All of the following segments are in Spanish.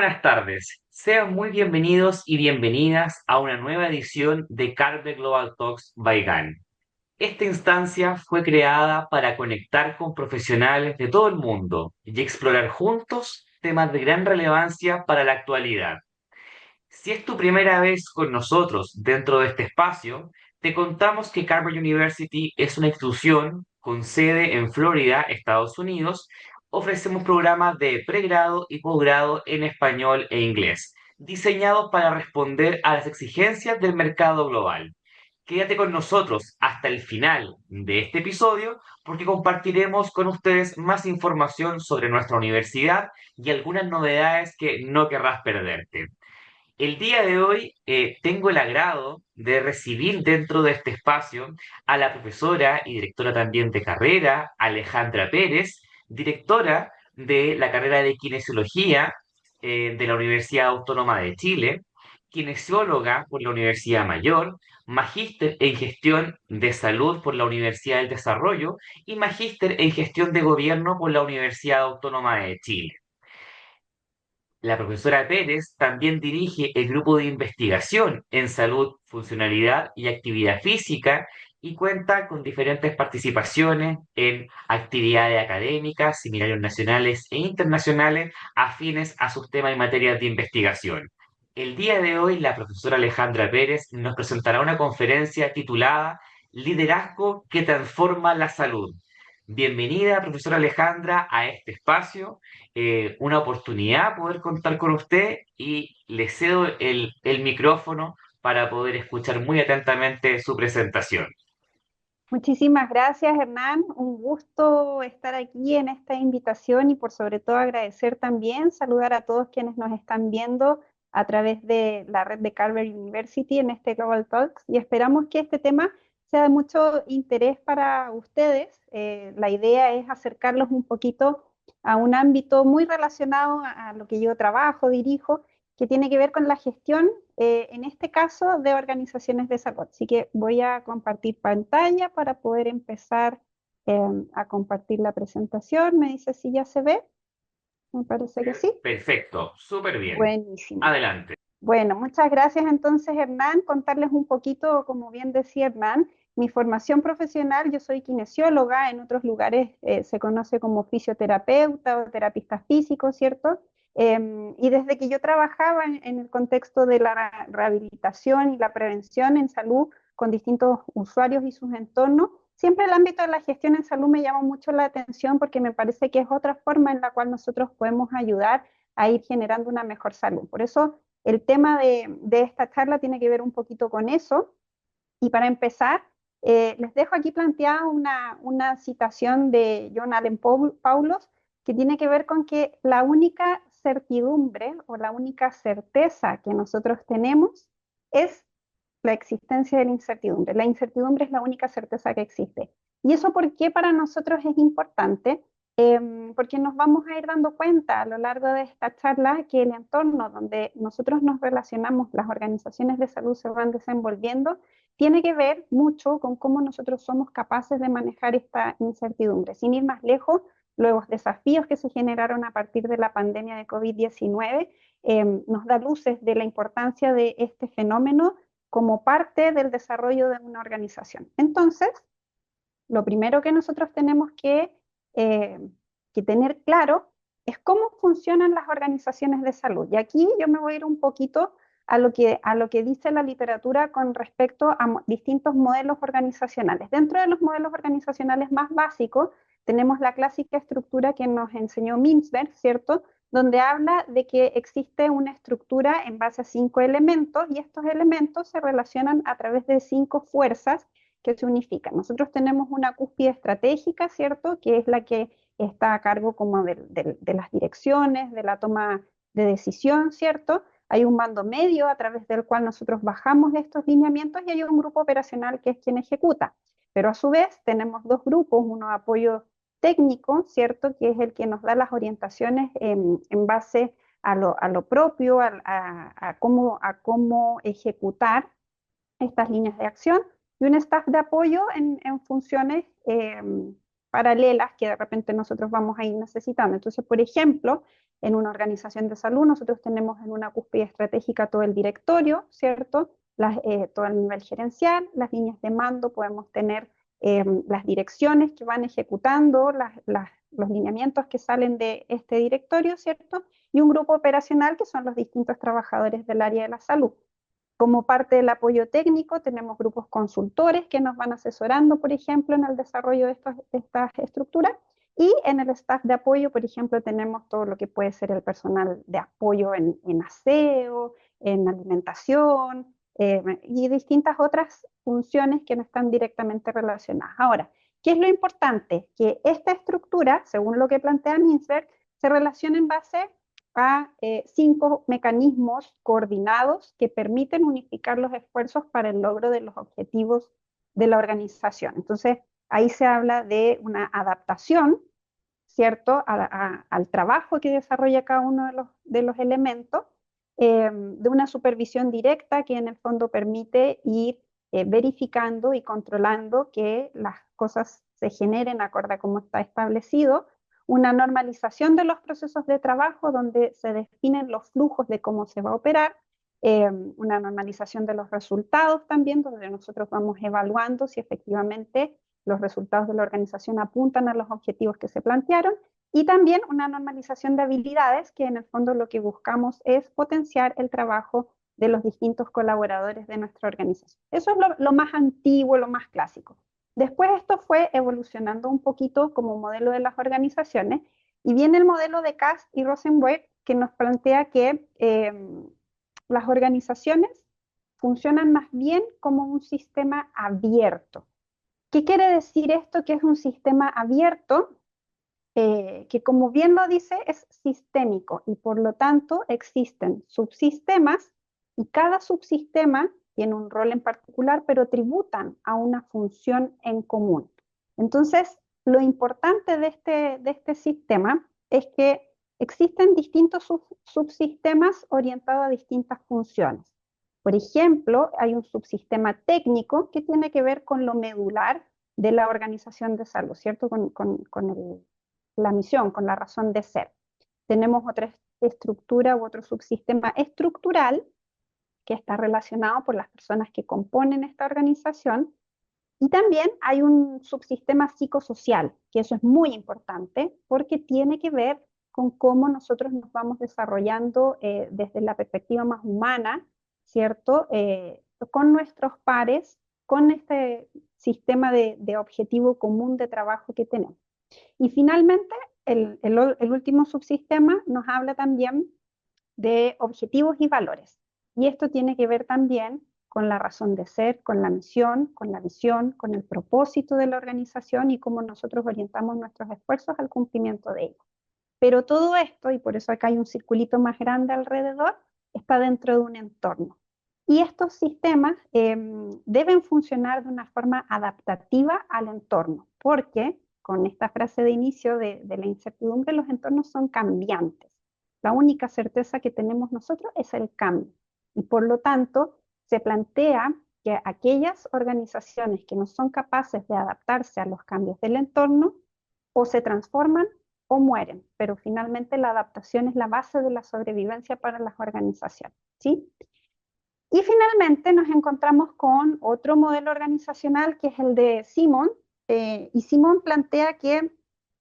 buenas tardes. Sean muy bienvenidos y bienvenidas a una nueva edición de Carver Global Talks by GAN. Esta instancia fue creada para conectar con profesionales de todo el mundo y explorar juntos temas de gran relevancia para la actualidad. Si es tu primera vez con nosotros dentro de este espacio, te contamos que Carver University es una institución con sede en Florida, Estados Unidos. Ofrecemos programas de pregrado y posgrado en español e inglés, diseñados para responder a las exigencias del mercado global. Quédate con nosotros hasta el final de este episodio porque compartiremos con ustedes más información sobre nuestra universidad y algunas novedades que no querrás perderte. El día de hoy tengo el agrado de recibir dentro de este espacio a la profesora y directora también de carrera, Alejandra Pérez, directora de la carrera de Kinesiología de la Universidad Autónoma de Chile, kinesióloga por la Universidad Mayor, magíster en gestión de salud por la Universidad del Desarrollo y magíster en gestión de gobierno por la Universidad Autónoma de Chile. La profesora Pérez también dirige el grupo de investigación en salud, funcionalidad y actividad física y cuenta con diferentes participaciones en actividades académicas, seminarios nacionales e internacionales afines a sus temas y materias de investigación. El día de hoy, la profesora Alejandra Pérez nos presentará una conferencia titulada Liderazgo que transforma la salud. Bienvenida, profesora Alejandra, a este espacio, una oportunidad poder contar con usted y le cedo el micrófono para poder escuchar muy atentamente su presentación. Muchísimas gracias, Hernán. Un gusto estar aquí en esta invitación y por sobre todo agradecer también, saludar a todos quienes nos están viendo a través de la red de Carver University en este Global Talks y esperamos que este tema sea de mucho interés para ustedes. La idea es acercarlos un poquito a un ámbito muy relacionado a lo que yo trabajo, dirijo, que tiene que ver con la gestión en este caso de organizaciones de salud. Así que voy a compartir pantalla para poder empezar eh, a compartir la presentación. Me dice si ya se ve. Me parece que sí. Perfecto, súper bien. Buenísimo. Adelante. Bueno, muchas gracias entonces, Hernán. Contarles un poquito, como bien decía Hernán, mi formación profesional, yo soy kinesióloga, en otros lugares se conoce como fisioterapeuta o terapista físico, ¿cierto? Y desde que yo trabajaba en el contexto de la rehabilitación y la prevención en salud con distintos usuarios y sus entornos, siempre el ámbito de la gestión en salud me llamó mucho la atención porque me parece que es otra forma en la cual nosotros podemos ayudar a ir generando una mejor salud. Por eso el tema de esta charla tiene que ver un poquito con eso. Y para empezar, les dejo aquí planteada una citación de John Allen Paulos que tiene que ver con que la única certidumbre o la única certeza que nosotros tenemos es la existencia de la incertidumbre. La incertidumbre es la única certeza que existe. ¿Y eso por qué para nosotros es importante? Porque nos vamos a ir dando cuenta a lo largo de esta charla que el entorno donde nosotros nos relacionamos, las organizaciones de salud se van desenvolviendo, tiene que ver mucho con cómo nosotros somos capaces de manejar esta incertidumbre. Sin ir más lejos, los desafíos que se generaron a partir de la pandemia de COVID-19 nos da luces de la importancia de este fenómeno como parte del desarrollo de una organización. Entonces, lo primero que nosotros tenemos eh, que tener claro es cómo funcionan las organizaciones de salud. Y aquí yo me voy a ir un poquito a lo que dice la literatura con respecto a distintos modelos organizacionales. Dentro de los modelos organizacionales más básicos, tenemos la clásica estructura que nos enseñó Mintzberg, ¿cierto? Donde habla de que existe una estructura en base a 5 elementos y estos elementos se relacionan a través de 5 fuerzas que se unifican. Nosotros tenemos una cúspide estratégica, ¿cierto? Que es la que está a cargo como de las direcciones, de la toma de decisión, ¿cierto? Hay un mando medio a través del cual nosotros bajamos estos lineamientos y hay un grupo operacional que es quien ejecuta. Pero a su vez tenemos dos grupos, uno de apoyo técnico, ¿cierto? Que es el que nos da las orientaciones en base a lo propio, a cómo ejecutar estas líneas de acción y un staff de apoyo en funciones paralelas que de repente nosotros vamos a ir necesitando. Entonces, por ejemplo, en una organización de salud nosotros tenemos en una cúspide estratégica todo el directorio, ¿cierto? Todo el nivel gerencial, las líneas de mando, podemos tener las direcciones que van ejecutando los lineamientos que salen de este directorio, ¿cierto? Y un grupo operacional que son los distintos trabajadores del área de la salud. Como parte del apoyo técnico, tenemos grupos consultores que nos van asesorando, por ejemplo, en el desarrollo de estas estructuras. Y en el staff de apoyo, por ejemplo, tenemos todo lo que puede ser el personal de apoyo en aseo, en alimentación y distintas otras funciones que no están directamente relacionadas. Ahora, ¿qué es lo importante? Que esta estructura, según lo que plantea Mintzberg, se relaciona en base a 5 mecanismos coordinados que permiten unificar los esfuerzos para el logro de los objetivos de la organización. Entonces, ahí se habla de una adaptación, ¿cierto?, al trabajo que desarrolla cada uno de los elementos, de una supervisión directa que en el fondo permite ir verificando y controlando que las cosas se generen acorde a cómo está establecido, una normalización de los procesos de trabajo donde se definen los flujos de cómo se va a operar, una normalización de los resultados también, donde nosotros vamos evaluando si efectivamente los resultados de la organización apuntan a los objetivos que se plantearon, y también una normalización de habilidades que en el fondo lo que buscamos es potenciar el trabajo de los distintos colaboradores de nuestra organización. Eso es lo más antiguo, lo más clásico. Después esto fue evolucionando un poquito como modelo de las organizaciones y viene el modelo de Kast y Rosenberg que nos plantea que las organizaciones funcionan más bien como un sistema abierto. ¿Qué quiere decir esto? Que es un sistema abierto, que como bien lo dice, es sistémico y por lo tanto existen subsistemas y cada subsistema tiene un rol en particular, pero tributan a una función en común. Entonces, lo importante de este sistema es que existen distintos subsistemas orientados a distintas funciones. Por ejemplo, hay un subsistema técnico que tiene que ver con lo medular de la organización de salud, ¿cierto? Con la misión, con la razón de ser. Tenemos otra estructura u otro subsistema estructural que está relacionado por las personas que componen esta organización. Y también hay un subsistema psicosocial, que eso es muy importante porque tiene que ver con cómo nosotros nos vamos desarrollando desde la perspectiva más humana, ¿cierto? Con nuestros pares, con este sistema de objetivo común de trabajo que tenemos. Y finalmente, el último subsistema nos habla también de objetivos y valores. Y esto tiene que ver también con la razón de ser, con la misión, con la visión, con el propósito de la organización y cómo nosotros orientamos nuestros esfuerzos al cumplimiento de ello. Pero todo esto, y por eso acá hay un circulito más grande alrededor, está dentro de un entorno. Y estos sistemas deben funcionar de una forma adaptativa al entorno, porque con esta frase de inicio de la incertidumbre, los entornos son cambiantes. La única certeza que tenemos nosotros es el cambio. Y por lo tanto, se plantea que aquellas organizaciones que no son capaces de adaptarse a los cambios del entorno o se transforman o mueren, pero finalmente la adaptación es la base de la sobrevivencia para las organizaciones, ¿sí? Y finalmente nos encontramos con otro modelo organizacional que es el de Simon, y Simon plantea que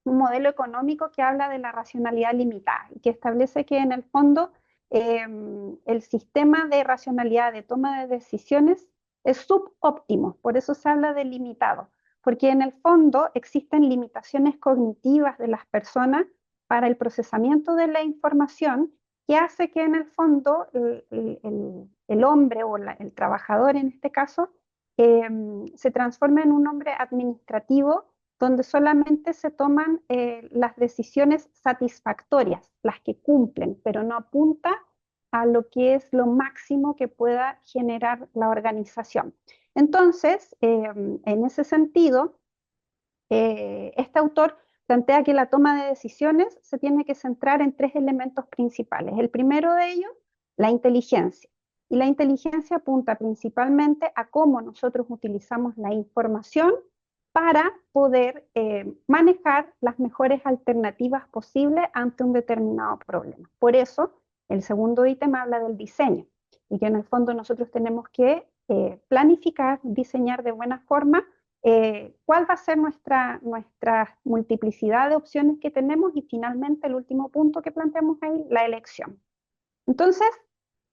un modelo económico que habla de la racionalidad limitada y que establece que en el fondo el sistema de racionalidad de toma de decisiones es subóptimo, por eso se habla de limitado, porque en el fondo existen limitaciones cognitivas de las personas para el procesamiento de la información que hace que en el fondo el hombre o el trabajador en este caso se transforme en un hombre administrativo donde solamente se toman las decisiones satisfactorias, las que cumplen, pero no apunta a lo que es lo máximo que pueda generar la organización. Entonces, en ese sentido, este autor plantea que la toma de decisiones se tiene que centrar en 3 elementos principales. El primero de ellos, la inteligencia. Y la inteligencia apunta principalmente a cómo nosotros utilizamos la información para poder manejar las mejores alternativas posibles ante un determinado problema. Por eso, el segundo ítem habla del diseño y que en el fondo nosotros tenemos que planificar, diseñar de buena forma cuál va a ser nuestra multiplicidad de opciones que tenemos y finalmente el último punto que planteamos ahí, la elección. Entonces,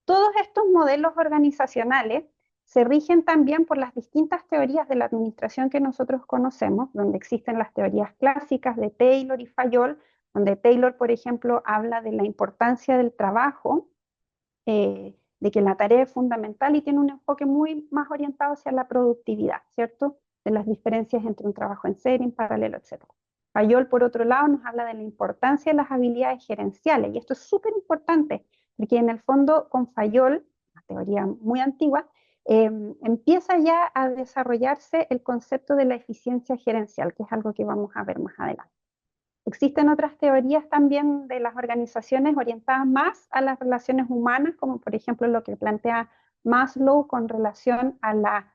todos estos modelos organizacionales se rigen también por las distintas teorías de la administración que nosotros conocemos, donde existen las teorías clásicas de Taylor y Fayol, donde Taylor, por ejemplo, habla de la importancia del trabajo, de que la tarea es fundamental y tiene un enfoque muy más orientado hacia la productividad, ¿cierto? De las diferencias entre un trabajo en serie, en paralelo, etc. Fayol, por otro lado, nos habla de la importancia de las habilidades gerenciales, y esto es súper importante, porque en el fondo con Fayol, una teoría muy antigua, empieza ya a desarrollarse el concepto de la eficiencia gerencial, que es algo que vamos a ver más adelante. Existen otras teorías también de las organizaciones orientadas más a las relaciones humanas, como por ejemplo lo que plantea Maslow con relación a la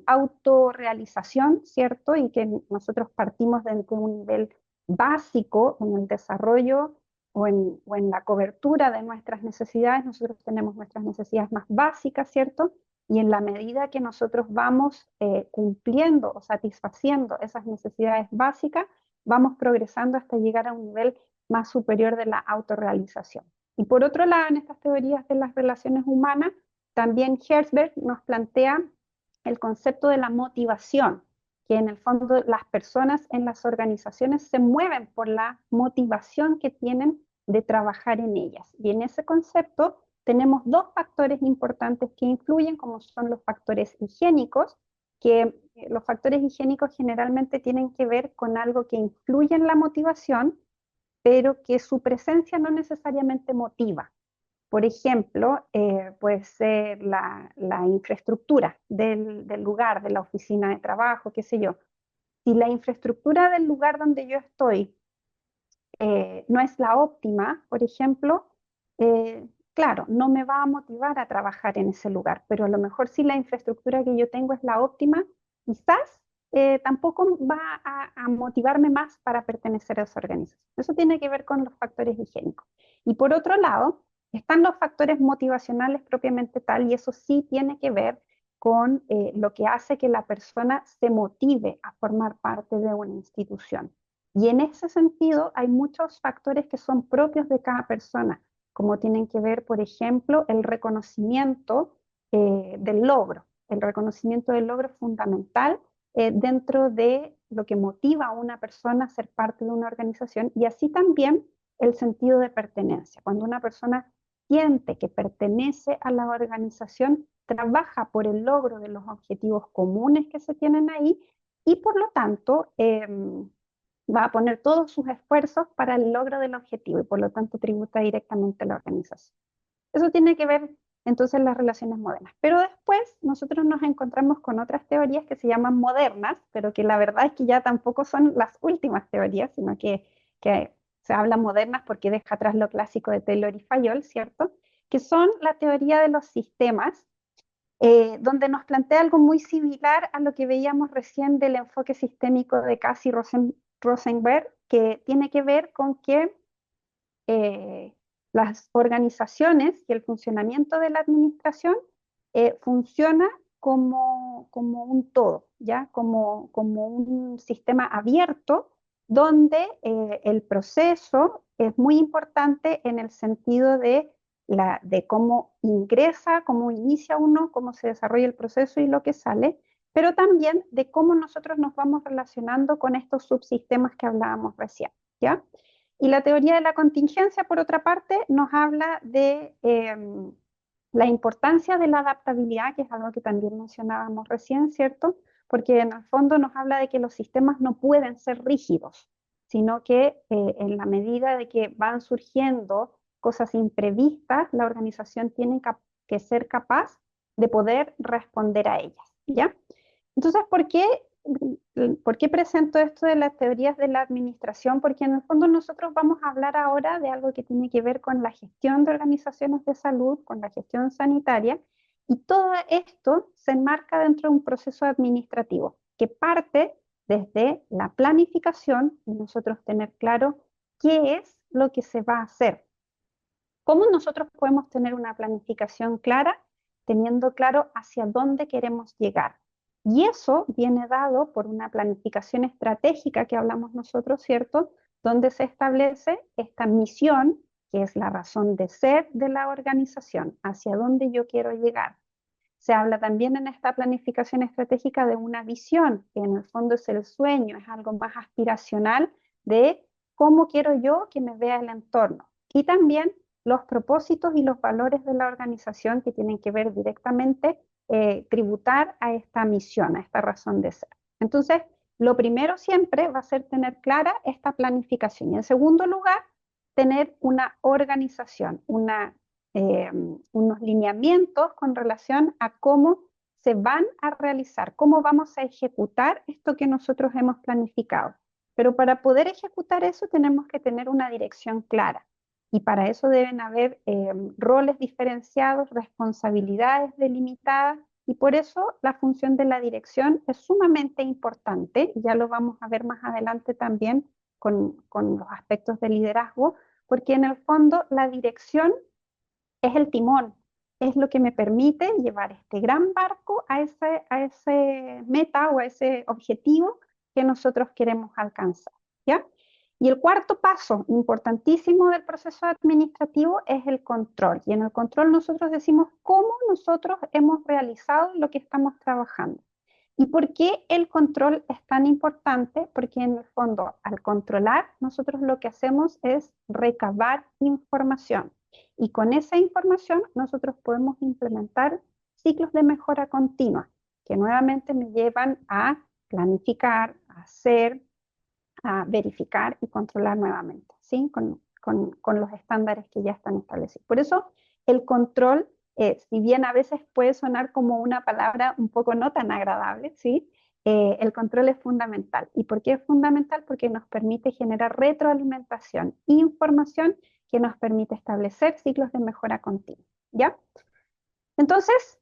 autorrealización, ¿cierto? Y que nosotros partimos desde un nivel básico en el desarrollo o en la cobertura de nuestras necesidades. Nosotros tenemos nuestras necesidades más básicas, ¿cierto? Y en la medida que nosotros vamos cumpliendo o satisfaciendo esas necesidades básicas, vamos progresando hasta llegar a un nivel más superior de la autorrealización. Y por otro lado, en estas teorías de las relaciones humanas, también Herzberg nos plantea el concepto de la motivación, que en el fondo las personas en las organizaciones se mueven por la motivación que tienen de trabajar en ellas. Y en ese concepto tenemos dos factores importantes que influyen, como son los factores higiénicos, que los factores higiénicos generalmente tienen que ver con algo que influye en la motivación, pero que su presencia no necesariamente motiva. Por ejemplo, puede ser la infraestructura del lugar, de la oficina de trabajo, qué sé yo. Si la infraestructura del lugar donde yo estoy no es la óptima, por ejemplo, claro, no me va a motivar a trabajar en ese lugar, pero a lo mejor si la infraestructura que yo tengo es la óptima, quizás tampoco va a motivarme más para pertenecer a esa organización. Eso tiene que ver con los factores higiénicos. Y por otro lado, están los factores motivacionales propiamente tal, y eso sí tiene que ver con lo que hace que la persona se motive a formar parte de una institución. Y en ese sentido hay muchos factores que son propios de cada persona, como tienen que ver, por ejemplo, el reconocimiento del logro. El reconocimiento del logro es fundamental dentro de lo que motiva a una persona a ser parte de una organización y así también el sentido de pertenencia. Cuando una persona siente que pertenece a la organización, trabaja por el logro de los objetivos comunes que se tienen ahí y por lo tanto va a poner todos sus esfuerzos para el logro del objetivo y por lo tanto tributa directamente a la organización. Eso tiene que ver entonces las relaciones modernas. Pero después nosotros nos encontramos con otras teorías que se llaman modernas, pero que la verdad es que ya tampoco son las últimas teorías, sino que se habla modernas porque deja atrás lo clásico de Taylor y Fayol, ¿cierto? Que son la teoría de los sistemas, donde nos plantea algo muy similar a lo que veíamos recién del enfoque sistémico de Cass y Rosenberg, que tiene que ver con que las organizaciones y el funcionamiento de la administración funciona como un todo, ¿ya? Como un sistema abierto donde el proceso es muy importante en el sentido de cómo ingresa, cómo inicia uno, cómo se desarrolla el proceso y lo que sale, pero también de cómo nosotros nos vamos relacionando con estos subsistemas que hablábamos recién, ¿ya? Y la teoría de la contingencia, por otra parte, nos habla de la importancia de la adaptabilidad, que es algo que también mencionábamos recién, ¿cierto? Porque en el fondo nos habla de que los sistemas no pueden ser rígidos, sino que en la medida de que van surgiendo cosas imprevistas, la organización tiene que ser capaz de poder responder a ellas, ¿ya? Entonces, por qué presento esto de las teorías de la administración? Porque en el fondo nosotros vamos a hablar ahora de algo que tiene que ver con la gestión de organizaciones de salud, con la gestión sanitaria, y todo esto se enmarca dentro de un proceso administrativo que parte desde la planificación y nosotros tener claro qué es lo que se va a hacer. ¿Cómo nosotros podemos tener una planificación clara? Teniendo claro hacia dónde queremos llegar. Y eso viene dado por una planificación estratégica que hablamos nosotros, ¿cierto? Donde se establece esta misión, que es la razón de ser de la organización, hacia dónde yo quiero llegar. Se habla también en esta planificación estratégica de una visión, que en el fondo es el sueño, es algo más aspiracional de cómo quiero yo que me vea el entorno. Y también los propósitos y los valores de la organización que tienen que ver directamente, tributar a esta misión, a esta razón de ser. Entonces, lo primero siempre va a ser tener clara esta planificación. Y en segundo lugar, tener una organización, unos lineamientos con relación a cómo se van a realizar, cómo vamos a ejecutar esto que nosotros hemos planificado. Pero para poder ejecutar eso tenemos que tener una dirección clara. Y para eso deben haber roles diferenciados, responsabilidades delimitadas, y por eso la función de la dirección es sumamente importante, y ya lo vamos a ver más adelante también con los aspectos de liderazgo, porque en el fondo la dirección es el timón, es lo que me permite llevar este gran barco a ese meta o a ese objetivo que nosotros queremos alcanzar, ¿ya? Y el cuarto paso importantísimo del proceso administrativo es el control. Y en el control nosotros decimos cómo nosotros hemos realizado lo que estamos trabajando. ¿Y por qué el control es tan importante? Porque en el fondo, al controlar, nosotros lo que hacemos es recabar información. Y con esa información nosotros podemos implementar ciclos de mejora continua, que nuevamente me llevan a planificar, a hacer, a verificar y controlar nuevamente, ¿sí? Con los estándares que ya están establecidos. Por eso el control, si bien a veces puede sonar como una palabra un poco no tan agradable, ¿sí? El control es fundamental. ¿Y por qué es fundamental? Porque nos permite generar retroalimentación, información que nos permite establecer ciclos de mejora continua, ¿ya? Entonces,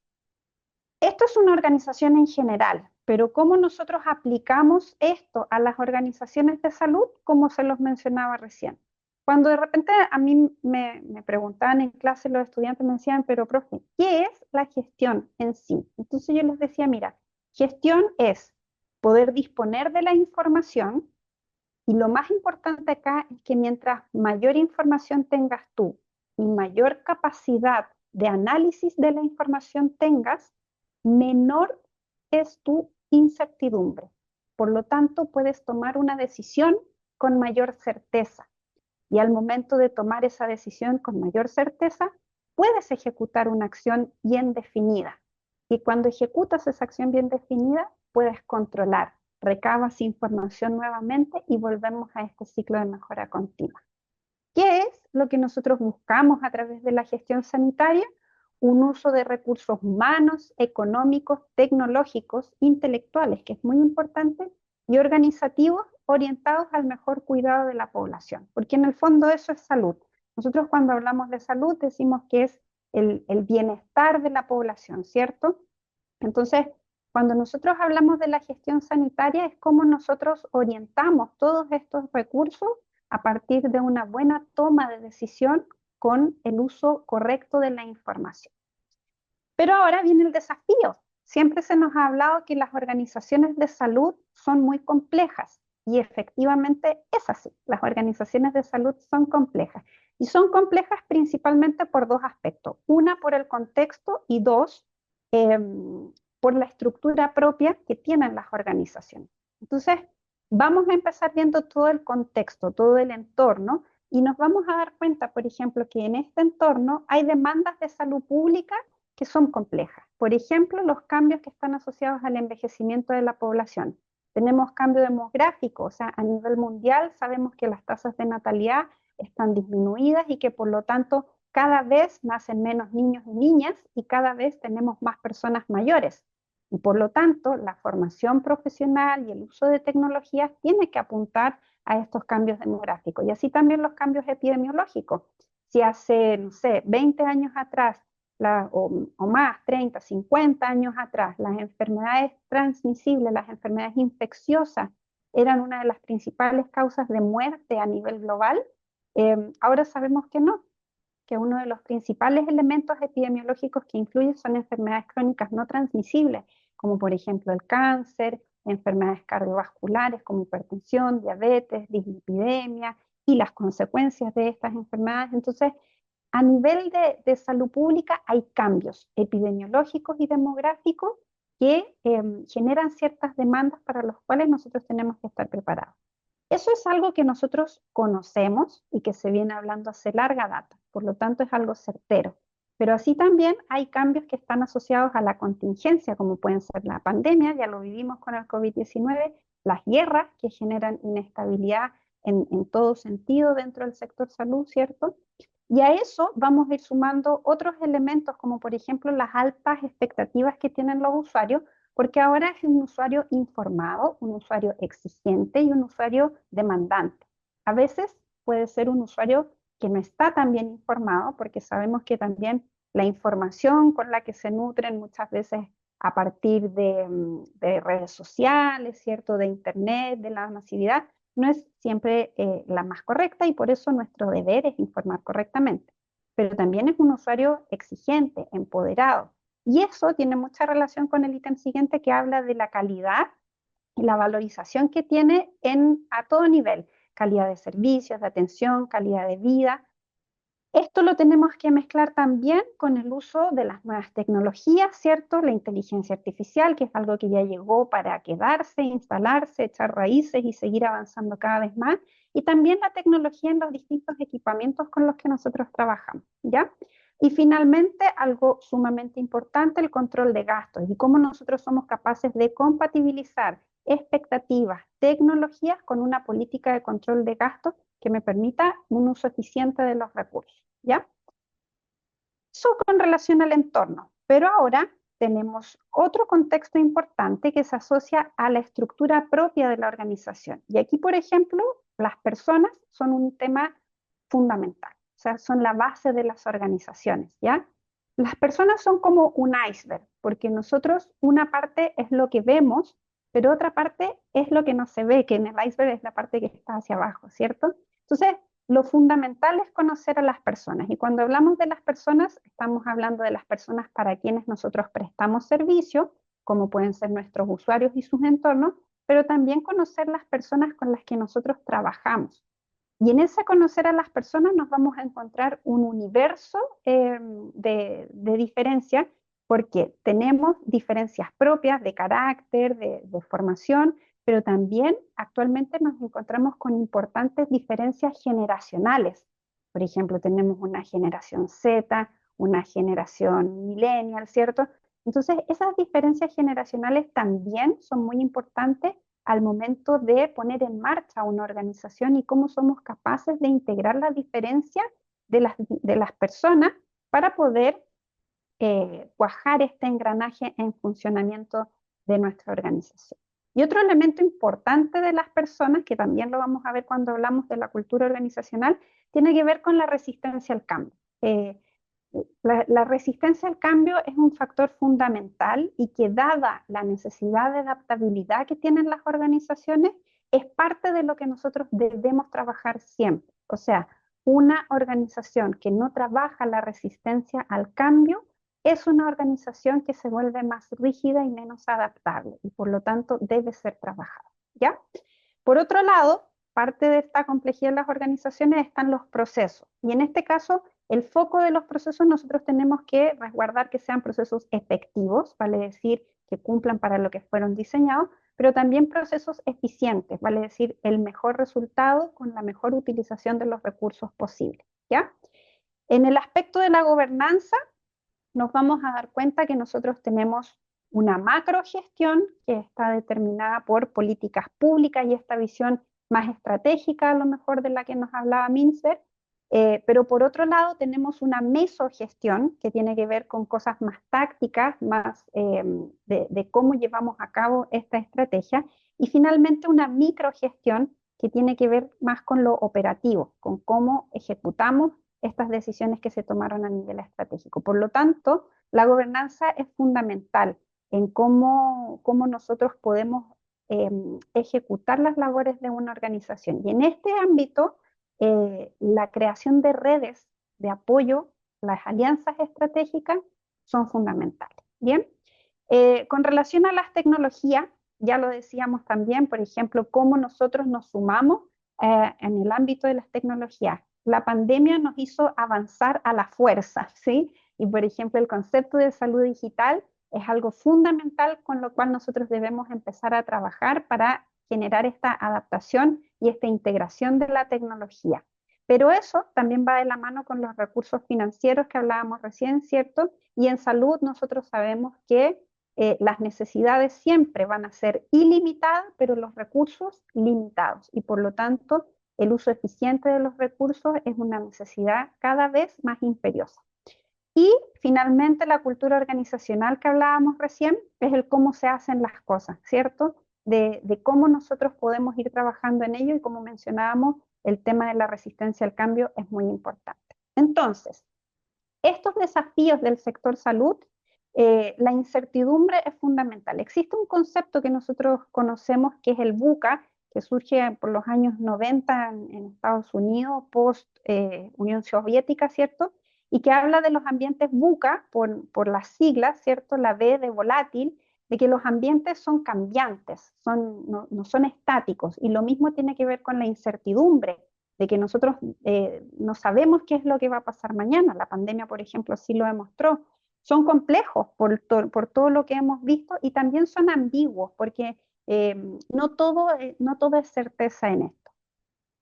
esto es una organización en general, pero cómo nosotros aplicamos esto a las organizaciones de salud, como se los mencionaba recién. Cuando de repente a mí me preguntaban en clase los estudiantes, me decían, pero profe, ¿qué es la gestión en sí? Entonces yo les decía, mira, gestión es poder disponer de la información, y lo más importante acá es que mientras mayor información tengas tú y mayor capacidad de análisis de la información tengas, menor es tu incertidumbre. Por lo tanto, puedes tomar una decisión con mayor certeza. Y al momento de tomar esa decisión con mayor certeza, puedes ejecutar una acción bien definida. Y cuando ejecutas esa acción bien definida, puedes controlar, recabas información nuevamente y volvemos a este ciclo de mejora continua. ¿Qué es lo que nosotros buscamos a través de la gestión sanitaria? Un uso de recursos humanos, económicos, tecnológicos, intelectuales, que es muy importante, y organizativos orientados al mejor cuidado de la población, porque en el fondo eso es salud. Nosotros cuando hablamos de salud decimos que es el bienestar de la población, ¿cierto? Entonces, cuando nosotros hablamos de la gestión sanitaria es cómo nosotros orientamos todos estos recursos a partir de una buena toma de decisión con el uso correcto de la información. Pero ahora viene el desafío. Siempre se nos ha hablado que las organizaciones de salud son muy complejas y efectivamente es así. Las organizaciones de salud son complejas y son complejas principalmente por dos aspectos. Una, por el contexto y dos, por la estructura propia que tienen las organizaciones. Entonces, vamos a empezar viendo todo el contexto, todo el entorno y nos vamos a dar cuenta, por ejemplo, que en este entorno hay demandas de salud pública que son complejas. Por ejemplo, los cambios que están asociados al envejecimiento de la población. Tenemos cambio demográfico, o sea, a nivel mundial sabemos que las tasas de natalidad están disminuidas y que por lo tanto cada vez nacen menos niños y niñas y cada vez tenemos más personas mayores. Y por lo tanto, la formación profesional y el uso de tecnologías tiene que apuntar a estos cambios demográficos. Y así también los cambios epidemiológicos. Si hace, no sé, 20 años atrás o más, 30, 50 años atrás, las enfermedades transmisibles, las enfermedades infecciosas eran una de las principales causas de muerte a nivel global, ahora sabemos que no, que uno de los principales elementos epidemiológicos que influyen son enfermedades crónicas no transmisibles, como por ejemplo el cáncer, enfermedades cardiovasculares como hipertensión, diabetes, dislipidemia y las consecuencias de estas enfermedades. Entonces, a nivel de salud pública hay cambios epidemiológicos y demográficos que generan ciertas demandas para los cuales nosotros tenemos que estar preparados. Eso es algo que nosotros conocemos y que se viene hablando hace larga data, por lo tanto es algo certero. Pero así también hay cambios que están asociados a la contingencia, como pueden ser la pandemia, ya lo vivimos con el COVID-19, las guerras que generan inestabilidad en todo sentido dentro del sector salud, ¿cierto? Y a eso vamos a ir sumando otros elementos, como por ejemplo las altas expectativas que tienen los usuarios, porque ahora es un usuario informado, un usuario exigente y un usuario demandante. A veces puede ser un usuario que no está tan bien informado, porque sabemos que también la información con la que se nutren muchas veces a partir de redes sociales, ¿cierto? De internet, de la masividad, no es siempre la más correcta y por eso nuestro deber es informar correctamente. Pero también es un usuario exigente, empoderado. Y eso tiene mucha relación con el ítem siguiente que habla de la calidad y la valorización que tiene a todo nivel, calidad de servicios, de atención, calidad de vida. Esto lo tenemos que mezclar también con el uso de las nuevas tecnologías, ¿cierto? La inteligencia artificial, que es algo que ya llegó para quedarse, instalarse, echar raíces y seguir avanzando cada vez más. Y también la tecnología en los distintos equipamientos con los que nosotros trabajamos, ¿ya? Y finalmente, algo sumamente importante, el control de gastos y cómo nosotros somos capaces de compatibilizar expectativas, tecnologías con una política de control de gastos que me permita un uso eficiente de los recursos, ¿ya? Eso con relación al entorno, pero ahora tenemos otro contexto importante que se asocia a la estructura propia de la organización. Y aquí, por ejemplo, las personas son un tema fundamental, o sea, son la base de las organizaciones, ¿ya? Las personas son como un iceberg, porque nosotros una parte es lo que vemos, pero otra parte es lo que no se ve, que en el iceberg es la parte que está hacia abajo, ¿cierto? Entonces, lo fundamental es conocer a las personas y cuando hablamos de las personas, estamos hablando de las personas para quienes nosotros prestamos servicio, como pueden ser nuestros usuarios y sus entornos, pero también conocer las personas con las que nosotros trabajamos. Y en ese conocer a las personas nos vamos a encontrar un universo de diferencia, porque tenemos diferencias propias de carácter, de formación, pero también actualmente nos encontramos con importantes diferencias generacionales. Por ejemplo, tenemos una generación Z, una generación millennial, ¿cierto? Entonces, esas diferencias generacionales también son muy importantes al momento de poner en marcha una organización y cómo somos capaces de integrar la diferencia de las personas para poder cuajar este engranaje en funcionamiento de nuestra organización. Y otro elemento importante de las personas, que también lo vamos a ver cuando hablamos de la cultura organizacional, tiene que ver con la resistencia al cambio. La resistencia al cambio es un factor fundamental y que dada la necesidad de adaptabilidad que tienen las organizaciones, es parte de lo que nosotros debemos trabajar siempre. O sea, una organización que no trabaja la resistencia al cambio es una organización que se vuelve más rígida y menos adaptable y por lo tanto debe ser trabajada, ¿ya? Por otro lado, parte de esta complejidad en las organizaciones están los procesos y en este caso el foco de los procesos nosotros tenemos que resguardar que sean procesos efectivos, vale decir que cumplan para lo que fueron diseñados, pero también procesos eficientes, vale decir el mejor resultado con la mejor utilización de los recursos posibles, ¿ya? En el aspecto de la gobernanza, nos vamos a dar cuenta que nosotros tenemos una macrogestión que está determinada por políticas públicas y esta visión más estratégica a lo mejor de la que nos hablaba Mincer, pero por otro lado tenemos una mesogestión que tiene que ver con cosas más tácticas, más de cómo llevamos a cabo esta estrategia, y finalmente una microgestión que tiene que ver más con lo operativo, con cómo ejecutamos estas decisiones que se tomaron a nivel estratégico. Por lo tanto, la gobernanza es fundamental en cómo nosotros podemos ejecutar las labores de una organización. Y en este ámbito, la creación de redes de apoyo, las alianzas estratégicas son fundamentales. Bien, con relación a las tecnologías, ya lo decíamos también, por ejemplo, cómo nosotros nos sumamos en el ámbito de las tecnologías. La pandemia nos hizo avanzar a la fuerza, ¿sí? Y por ejemplo, el concepto de salud digital es algo fundamental con lo cual nosotros debemos empezar a trabajar para generar esta adaptación y esta integración de la tecnología. Pero eso también va de la mano con los recursos financieros que hablábamos recién, ¿cierto? Y en salud nosotros sabemos que las necesidades siempre van a ser ilimitadas, pero los recursos limitados. Y por lo tanto, el uso eficiente de los recursos es una necesidad cada vez más imperiosa. Y finalmente, la cultura organizacional que hablábamos recién es el cómo se hacen las cosas, ¿cierto? De cómo nosotros podemos ir trabajando en ello y como mencionábamos, el tema de la resistencia al cambio es muy importante. Entonces, estos desafíos del sector salud, la incertidumbre es fundamental. Existe un concepto que nosotros conocemos que es el VUCA, que surge por los años 90 en Estados Unidos, post Unión Soviética, ¿cierto? Y que habla de los ambientes VUCA, por las siglas, ¿cierto? La V de volátil, de que los ambientes son cambiantes, no son estáticos. Y lo mismo tiene que ver con la incertidumbre de que nosotros no sabemos qué es lo que va a pasar mañana. La pandemia, por ejemplo, sí lo demostró. Son complejos por todo lo que hemos visto y también son ambiguos porque eh, no todo es certeza en esto.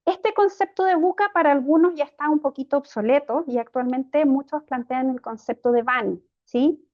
Este concepto de VUCA para algunos ya está un poquito obsoleto y actualmente muchos plantean el concepto de BANI, ¿sí?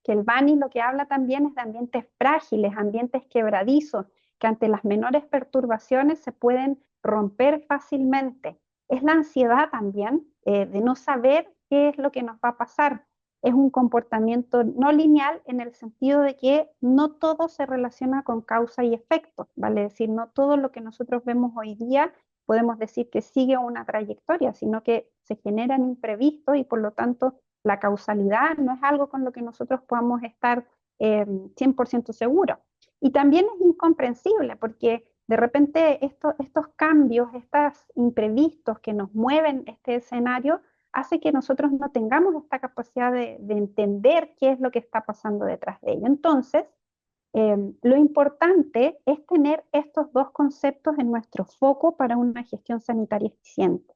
Que el BANI lo que habla también es de ambientes frágiles, ambientes quebradizos, que ante las menores perturbaciones se pueden romper fácilmente. Es la ansiedad también de no saber qué es lo que nos va a pasar. Es un comportamiento no lineal en el sentido de que no todo se relaciona con causa y efecto, ¿vale? Es decir, no todo lo que nosotros vemos hoy día podemos decir que sigue una trayectoria, sino que se generan imprevistos y por lo tanto la causalidad no es algo con lo que nosotros podamos estar 100% seguros. Y también es incomprensible porque de repente estos cambios, estos imprevistos que nos mueven este escenario, hace que nosotros no tengamos esta capacidad de entender qué es lo que está pasando detrás de ello. Entonces, lo importante es tener estos dos conceptos en nuestro foco para una gestión sanitaria eficiente.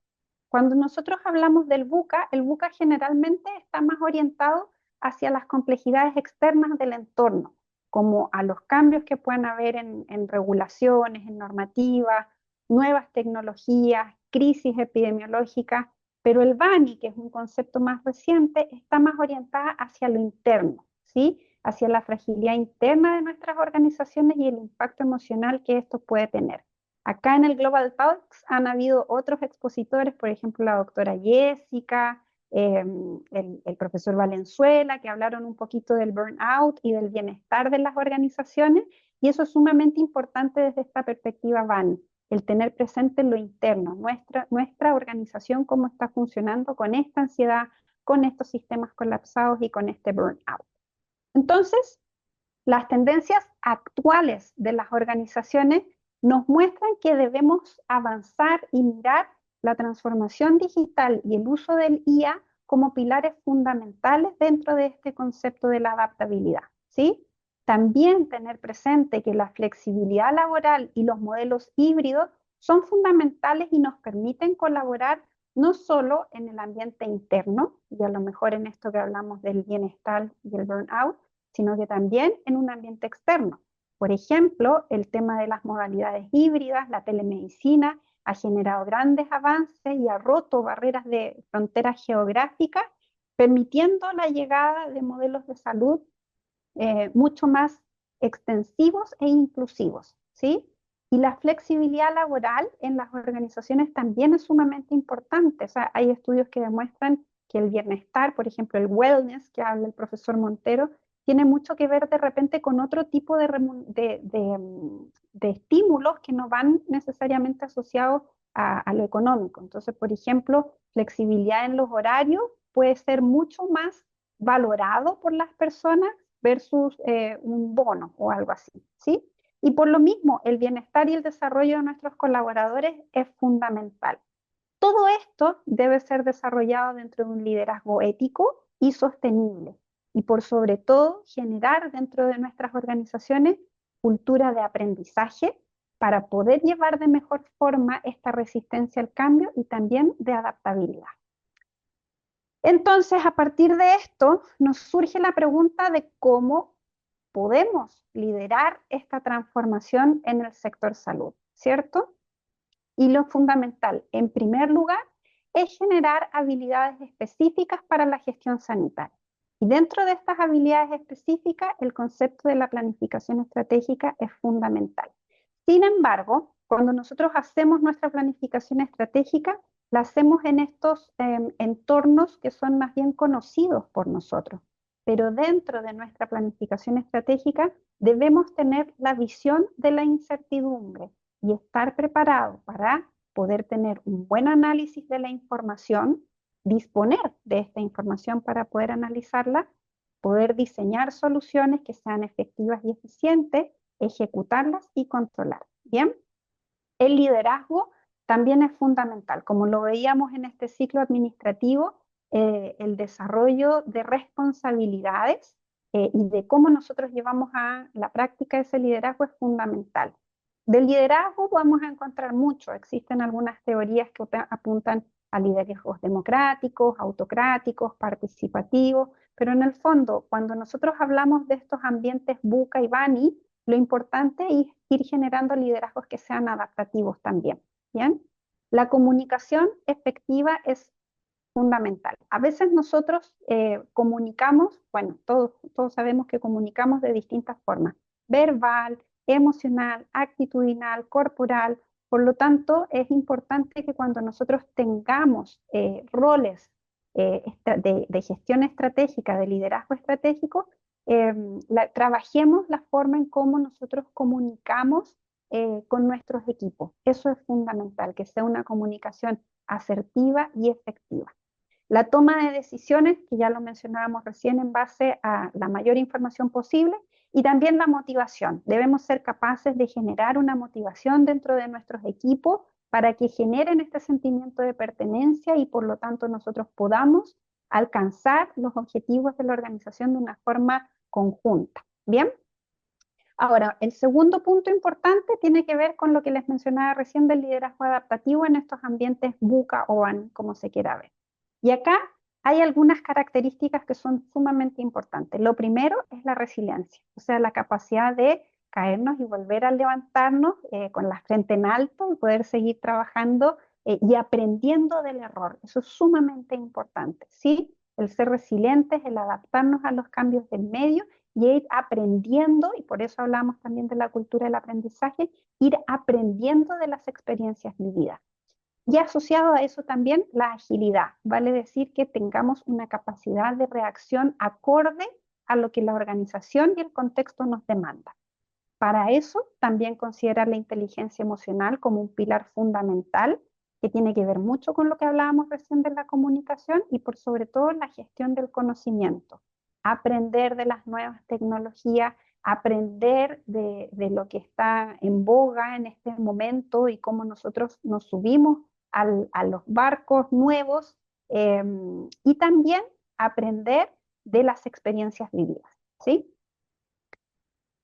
Cuando nosotros hablamos del VUCA, el VUCA generalmente está más orientado hacia las complejidades externas del entorno, como a los cambios que puedan haber en regulaciones, en normativas, nuevas tecnologías, crisis epidemiológicas, pero el BANI, que es un concepto más reciente, está más orientada hacia lo interno, ¿sí? Hacia la fragilidad interna de nuestras organizaciones y el impacto emocional que esto puede tener. Acá en el Global Talks han habido otros expositores, por ejemplo, la doctora Jessica, el profesor Valenzuela, que hablaron un poquito del burnout y del bienestar de las organizaciones, y eso es sumamente importante desde esta perspectiva VAN, el tener presente lo interno, nuestra organización, cómo está funcionando con esta ansiedad, con estos sistemas colapsados y con este burnout. Entonces, las tendencias actuales de las organizaciones nos muestran que debemos avanzar y mirar la transformación digital y el uso del IA como pilares fundamentales dentro de este concepto de la adaptabilidad, ¿sí? También tener presente que la flexibilidad laboral y los modelos híbridos son fundamentales y nos permiten colaborar no solo en el ambiente interno, y a lo mejor en esto que hablamos del bienestar y el burnout, sino que también en un ambiente externo. Por ejemplo, el tema de las modalidades híbridas, la telemedicina, ha generado grandes avances y ha roto barreras de fronteras geográficas, permitiendo la llegada de modelos de salud mucho más extensivos e inclusivos, ¿sí? Y la flexibilidad laboral en las organizaciones también es sumamente importante. O sea, hay estudios que demuestran que el bienestar, por ejemplo, el wellness que habla el profesor Montero, tiene mucho que ver de repente con otro tipo de estímulos que no van necesariamente asociados a lo económico. Entonces, por ejemplo, flexibilidad en los horarios puede ser mucho más valorado por las personas versus un bono o algo así, ¿sí? Y por lo mismo, el bienestar y el desarrollo de nuestros colaboradores es fundamental. Todo esto debe ser desarrollado dentro de un liderazgo ético y sostenible. Y por sobre todo, generar dentro de nuestras organizaciones cultura de aprendizaje para poder llevar de mejor forma esta resistencia al cambio y también de adaptabilidad. Entonces, a partir de esto, nos surge la pregunta de cómo podemos liderar esta transformación en el sector salud, ¿cierto? Y lo fundamental, en primer lugar, es generar habilidades específicas para la gestión sanitaria. Y dentro de estas habilidades específicas, el concepto de la planificación estratégica es fundamental. Sin embargo, cuando nosotros hacemos nuestra planificación estratégica, la hacemos en estos entornos que son más bien conocidos por nosotros. Pero dentro de nuestra planificación estratégica debemos tener la visión de la incertidumbre y estar preparado para poder tener un buen análisis de la información, disponer de esta información para poder analizarla, poder diseñar soluciones que sean efectivas y eficientes, ejecutarlas y controlar. Bien, el liderazgo también es fundamental. Como lo veíamos en este ciclo administrativo, el desarrollo de responsabilidades y de cómo nosotros llevamos a la práctica ese liderazgo es fundamental. Del liderazgo vamos a encontrar mucho. Existen algunas teorías que apuntan a liderazgos democráticos, autocráticos, participativos, pero en el fondo, cuando nosotros hablamos de estos ambientes VUCA y BANI, lo importante es ir generando liderazgos que sean adaptativos también. ¿Bien? La comunicación efectiva es fundamental. A veces nosotros comunicamos, bueno, todos sabemos que comunicamos de distintas formas, verbal, emocional, actitudinal, corporal. Por lo tanto, es importante que cuando nosotros tengamos roles de gestión estratégica, de liderazgo estratégico, trabajemos la forma en cómo nosotros comunicamos con nuestros equipos. Eso es fundamental, que sea una comunicación asertiva y efectiva. La toma de decisiones, que ya lo mencionábamos recién, en base a la mayor información posible, y también la motivación. Debemos ser capaces de generar una motivación dentro de nuestros equipos para que generen este sentimiento de pertenencia y por lo tanto nosotros podamos alcanzar los objetivos de la organización de una forma conjunta. ¿Bien? Ahora, el segundo punto importante tiene que ver con lo que les mencionaba recién del liderazgo adaptativo en estos ambientes VUCA o BAN, como se quiera ver. Y acá hay algunas características que son sumamente importantes. Lo primero es la resiliencia, o sea, la capacidad de caernos y volver a levantarnos con la frente en alto y poder seguir trabajando y aprendiendo del error. Eso es sumamente importante, ¿sí? El ser resilientes, el adaptarnos a los cambios del medio y ir aprendiendo, y por eso hablamos también de la cultura del aprendizaje, ir aprendiendo de las experiencias vividas. Y asociado a eso también la agilidad, vale decir que tengamos una capacidad de reacción acorde a lo que la organización y el contexto nos demanda. Para eso también considerar la inteligencia emocional como un pilar fundamental que tiene que ver mucho con lo que hablábamos recién de la comunicación y por sobre todo la gestión del conocimiento. Aprender de las nuevas tecnologías, aprender de lo que está en boga en este momento y cómo nosotros nos subimos a los barcos nuevos y también aprender de las experiencias vividas, ¿sí?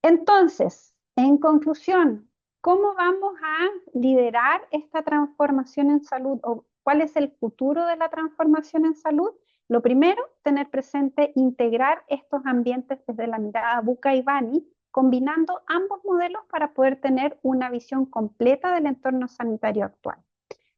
Entonces, en conclusión, ¿cómo vamos a liderar esta transformación en salud o cuál es el futuro de la transformación en salud? Lo primero, tener presente integrar estos ambientes desde la mirada Buca y Bani, combinando ambos modelos para poder tener una visión completa del entorno sanitario actual.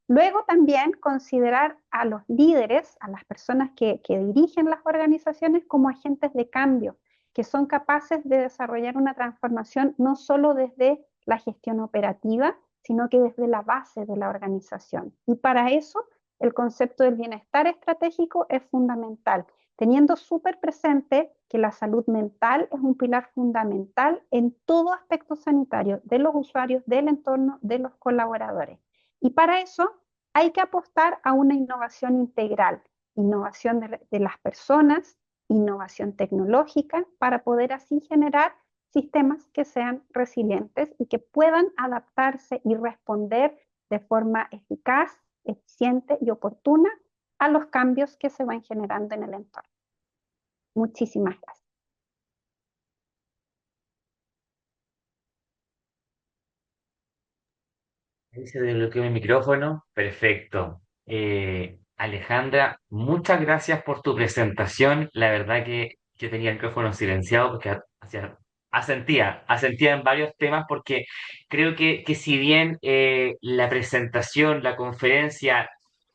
Luego también considerar a los líderes, a las personas que dirigen las organizaciones como agentes de cambio, que son capaces de desarrollar una transformación no solo desde la gestión operativa, sino que desde la base de la organización. Y para eso el concepto del bienestar estratégico es fundamental, teniendo súper presente que la salud mental es un pilar fundamental en todo aspecto sanitario de los usuarios, del entorno, de los colaboradores. Y para eso hay que apostar a una innovación integral, innovación de las personas, innovación tecnológica, para poder así generar sistemas que sean resilientes y que puedan adaptarse y responder de forma eficaz, eficiente y oportuna a los cambios que se van generando en el entorno. Muchísimas gracias. Ahí se desbloqueó mi micrófono. Perfecto. Alejandra, muchas gracias por tu presentación. La verdad que yo tenía el micrófono silenciado porque asentía en varios temas porque creo que si bien la presentación, la conferencia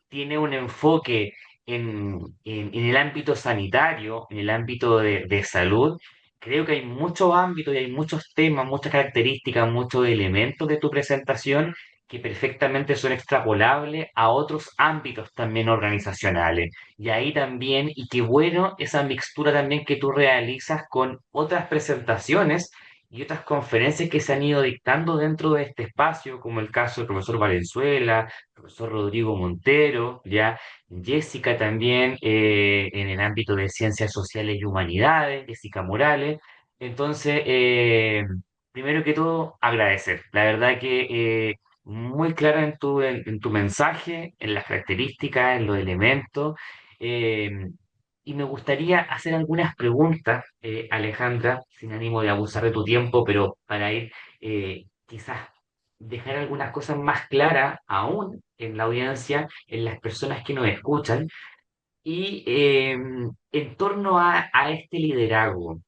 tiene un enfoque en el ámbito sanitario, en el ámbito de salud, creo que hay muchos ámbitos y hay muchos temas, muchas características, muchos elementos de tu presentación que perfectamente son extrapolables a otros ámbitos también organizacionales. Y ahí también, y qué bueno esa mixtura también que tú realizas con otras presentaciones y otras conferencias que se han ido dictando dentro de este espacio, como el caso del profesor Valenzuela, profesor Rodrigo Montero, ya Jessica también en el ámbito de ciencias sociales y humanidades, Jessica Morales. Entonces, primero que todo, agradecer. La verdad que muy clara en tu mensaje, en las características, en los elementos. eh, y me gustaría hacer algunas preguntas, Alejandra, sin ánimo de abusar de tu tiempo, pero para ir quizás dejar algunas cosas más claras aún en la audiencia, en las personas que nos escuchan, y en torno a este liderazgo.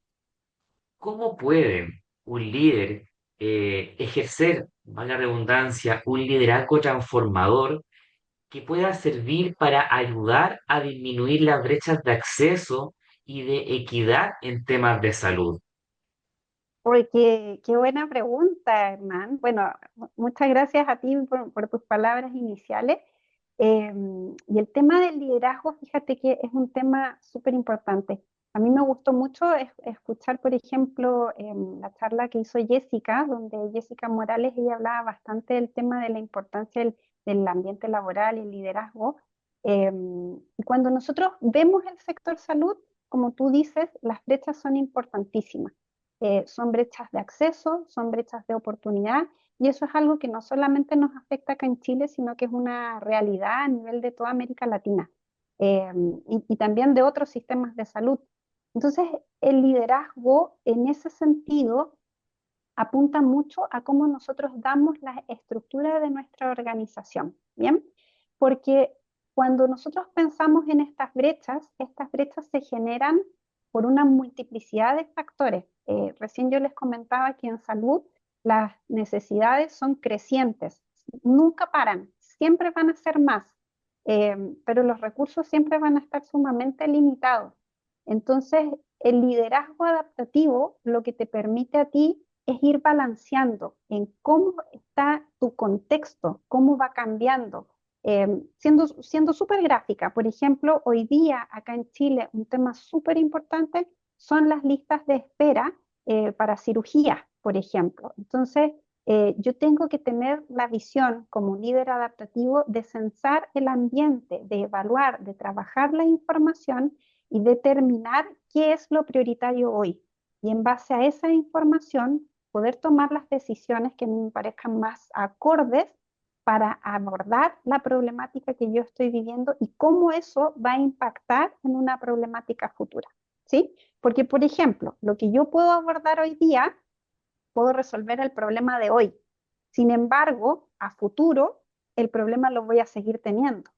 ¿Cómo puede un líder ejercer, valga la redundancia, un liderazgo transformador que pueda servir para ayudar a disminuir las brechas de acceso y de equidad en temas de salud? Porque qué buena pregunta, Hernán. Bueno, muchas gracias a ti por tus palabras iniciales. Y el tema del liderazgo, fíjate que es un tema súper importante. A mí me gustó mucho escuchar, por ejemplo, la charla que hizo Jessica, donde Jessica Morales, ella hablaba bastante del tema de la importancia del ambiente laboral y el liderazgo. Y cuando nosotros vemos el sector salud, como tú dices, las brechas son importantísimas. Son brechas de acceso, son brechas de oportunidad, y eso es algo que no solamente nos afecta acá en Chile, sino que es una realidad a nivel de toda América Latina, y también de otros sistemas de salud. Entonces, el liderazgo en ese sentido apunta mucho a cómo nosotros damos la estructura de nuestra organización, ¿bien? Porque cuando nosotros pensamos en estas brechas se generan por una multiplicidad de factores. Recién yo les comentaba que en salud las necesidades son crecientes, nunca paran, siempre van a ser más, pero los recursos siempre van a estar sumamente limitados. Entonces, el liderazgo adaptativo lo que te permite a ti es ir balanceando en cómo está tu contexto, cómo va cambiando. Siendo súper gráfica, por ejemplo, hoy día acá en Chile un tema súper importante son las listas de espera para cirugía, por ejemplo. Entonces, yo tengo que tener la visión como líder adaptativo de censar el ambiente, de evaluar, de trabajar la información y determinar qué es lo prioritario hoy. Y en base a esa información, poder tomar las decisiones que me parezcan más acordes para abordar la problemática que yo estoy viviendo y cómo eso va a impactar en una problemática futura. ¿Sí? Porque, por ejemplo, lo que yo puedo abordar hoy día, puedo resolver el problema de hoy. Sin embargo, a futuro, el problema lo voy a seguir teniendo.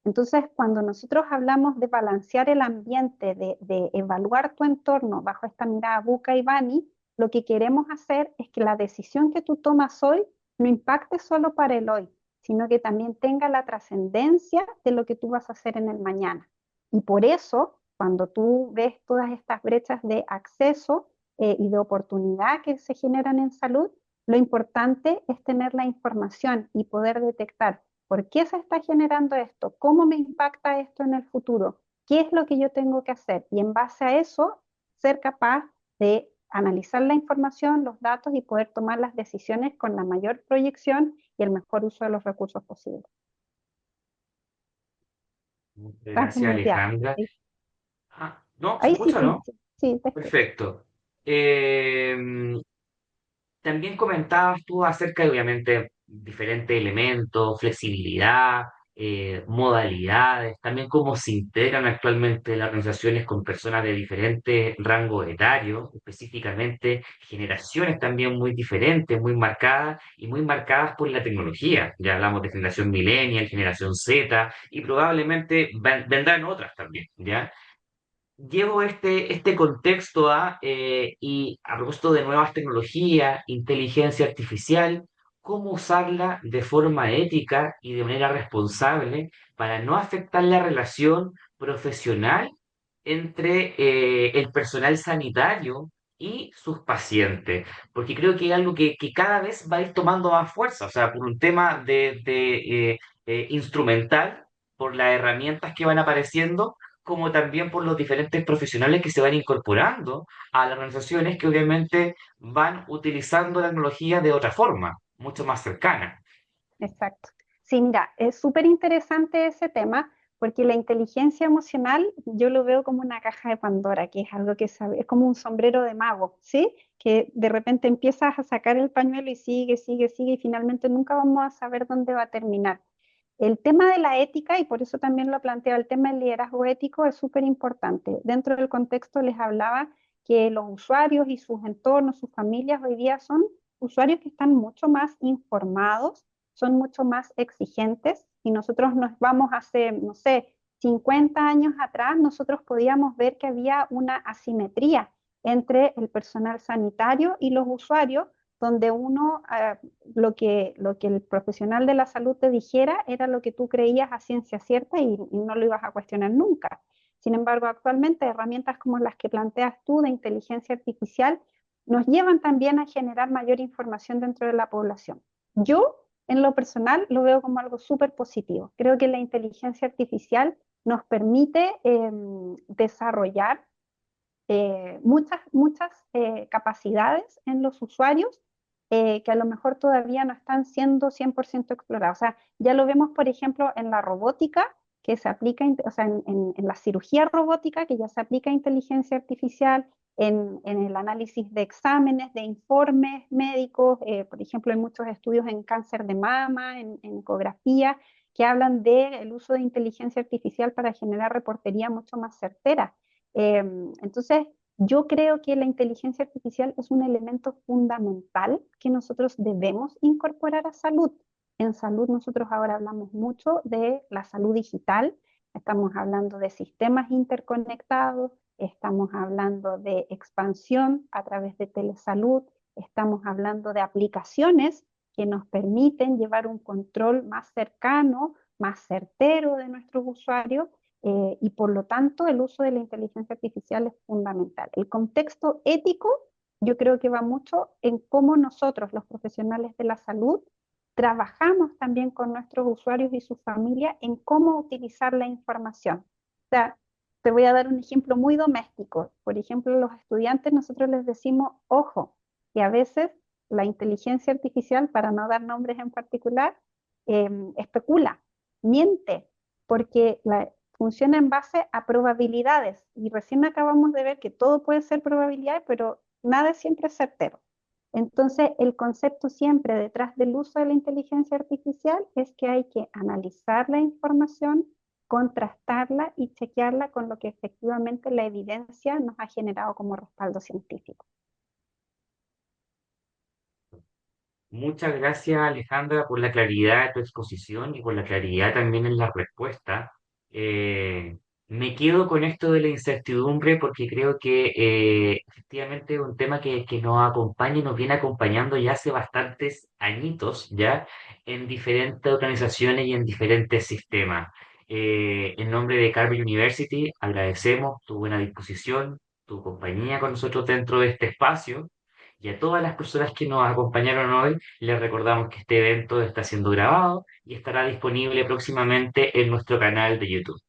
Entonces, cuando nosotros hablamos de balancear el ambiente, de evaluar tu entorno bajo esta mirada Buca y Bani, lo que queremos hacer es que la decisión que tú tomas hoy no impacte solo para el hoy, sino que también tenga la trascendencia de lo que tú vas a hacer en el mañana. Y por eso, cuando tú ves todas estas brechas de acceso y de oportunidad que se generan en salud, lo importante es tener la información y poder detectar por qué se está generando esto, cómo me impacta esto en el futuro, qué es lo que yo tengo que hacer y en base a eso ser capaz de analizar la información, los datos y poder tomar las decisiones con la mayor proyección y el mejor uso de los recursos posibles. Muchas ¿Estás gracias, muteado? Alejandra. ¿Sí? Ah, no, ¿se Ahí sí, escucha, no? sí, sí, te escucho. Perfecto. Eh, También comentabas tú acerca de, obviamente, diferentes elementos, flexibilidad, modalidades, también cómo se integran actualmente las organizaciones con personas de diferentes rangos etarios, específicamente generaciones también muy diferentes, muy marcadas y muy marcadas por la tecnología. Ya hablamos de generación millennial, generación Z y probablemente vendrán otras también, ¿ya? Llevo este contexto y a propósito de nuevas tecnologías, inteligencia artificial, cómo usarla de forma ética y de manera responsable para no afectar la relación profesional entre el personal sanitario y sus pacientes, porque creo que es algo que cada vez va a ir tomando más fuerza, o sea, por un tema de instrumental, por las herramientas que van apareciendo como también por los diferentes profesionales que se van incorporando a las organizaciones que obviamente van utilizando la tecnología de otra forma, mucho más cercana. Exacto. Sí, mira, es súper interesante ese tema porque la inteligencia emocional yo lo veo como una caja de Pandora, que es algo que sabe, es como un sombrero de mago, ¿sí? Que de repente empiezas a sacar el pañuelo y sigue, sigue, sigue y finalmente nunca vamos a saber dónde va a terminar. El tema de la ética, y por eso también lo planteo, el tema del liderazgo ético es súper importante. Dentro del contexto les hablaba que los usuarios y sus entornos, sus familias hoy día son usuarios que están mucho más informados, son mucho más exigentes y nosotros nos vamos hace, no sé, 50 años atrás, nosotros podíamos ver que había una asimetría entre el personal sanitario y los usuarios, donde uno, lo que el profesional de la salud te dijera era lo que tú creías a ciencia cierta y no lo ibas a cuestionar nunca. Sin embargo, actualmente herramientas como las que planteas tú de inteligencia artificial nos llevan también a generar mayor información dentro de la población. Yo, en lo personal, lo veo como algo súper positivo. Creo que la inteligencia artificial nos permite desarrollar muchas capacidades en los usuarios que a lo mejor todavía no están siendo 100% exploradas. O sea, ya lo vemos, por ejemplo, en la robótica, que se aplica, o sea, en la cirugía robótica, que ya se aplica inteligencia artificial, en el análisis de exámenes, de informes médicos, por ejemplo, hay muchos estudios en cáncer de mama, en ecografía, que hablan del uso de inteligencia artificial para generar reportería mucho más certera. Entonces, yo creo que la inteligencia artificial es un elemento fundamental que nosotros debemos incorporar a salud. En salud nosotros ahora hablamos mucho de la salud digital, estamos hablando de sistemas interconectados, estamos hablando de expansión a través de telesalud, estamos hablando de aplicaciones que nos permiten llevar un control más cercano, más certero de nuestros usuarios y por lo tanto el uso de la inteligencia artificial es fundamental. El contexto ético yo creo que va mucho en cómo nosotros, los profesionales de la salud, trabajamos también con nuestros usuarios y sus familias en cómo utilizar la información. O sea, te voy a dar un ejemplo muy doméstico. Por ejemplo, los estudiantes nosotros les decimos, ojo, que a veces la inteligencia artificial, para no dar nombres en particular, especula, miente, porque funciona en base a probabilidades. Y recién acabamos de ver que todo puede ser probabilidades, pero nada es siempre certero. Entonces, el concepto siempre detrás del uso de la inteligencia artificial es que hay que analizar la información, contrastarla y chequearla con lo que efectivamente la evidencia nos ha generado como respaldo científico. Muchas gracias, Alejandra, por la claridad de tu exposición y por la claridad también en la respuesta. Eh, Me quedo con esto de la incertidumbre porque creo que efectivamente es un tema que nos acompaña y nos viene acompañando ya hace bastantes añitos, ya en diferentes organizaciones y en diferentes sistemas. En nombre de Carver University, agradecemos tu buena disposición, tu compañía con nosotros dentro de este espacio. Y a todas las personas que nos acompañaron hoy, les recordamos que este evento está siendo grabado y estará disponible próximamente en nuestro canal de YouTube.